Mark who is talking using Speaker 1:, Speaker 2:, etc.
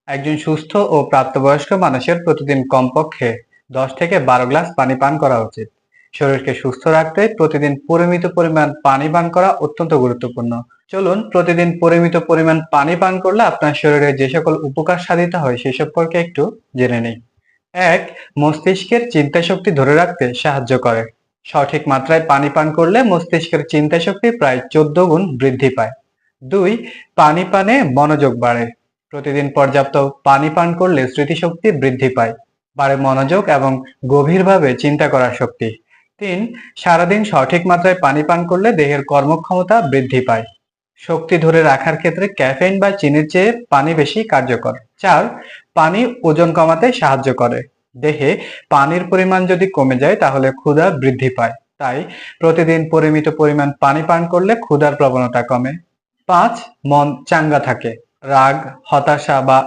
Speaker 1: একজন সুস্থ ও প্রাপ্তবয়স্ক মানুষের প্রতিদিন কমপক্ষে 10 থেকে 12 গ্লাস পানি পান করা উচিত। শরীরকে সুস্থ রাখতে প্রতিদিন পরিমিত পরিমাণ পানি পান করা অত্যন্ত গুরুত্বপূর্ণ। চলুন প্রতিদিন পরিমিত পরিমাণ পানি পান করলে আপনার শরীরে যে সকল উপকার সাধিত হয় সে সম্পর্কে একটু জেনে নিই। 1. মস্তিষ্কের চিন্তা শক্তি ধরে রাখতে সাহায্য করে। সঠিক মাত্রায় পানি পান করলে মস্তিষ্কের চিন্তা শক্তি প্রায় 14 গুণ বৃদ্ধি পায়। 2. পানি পানে মনোযোগ বাড়ে। প্রতিদিন পর্যাপ্ত পানি পান করলে স্মৃতিশক্তি বৃদ্ধি পায়, বাড়ে মনোযোগ এবং গভীরভাবে চিন্তা করার শক্তি। 3. সারাদিন সঠিক মাত্রায় পানি পান করলে দেহের কর্মক্ষমতা বৃদ্ধি পায়। শক্তি ধরে রাখার ক্ষেত্রে ক্যাফেইন বা চিনির চেয়ে পানি বেশি কার্যকর। 4. পানি ওজন কমাতে সাহায্য করে। দেহে পানির পরিমাণ যদি কমে যায় তাহলে ক্ষুধা বৃদ্ধি পায়, তাই প্রতিদিন পরিমিত পরিমাণ পানি পান করলে ক্ষুধার প্রবণতা কমে। 5. মন চাঙ্গা থাকে। রাগ, হতাশা বা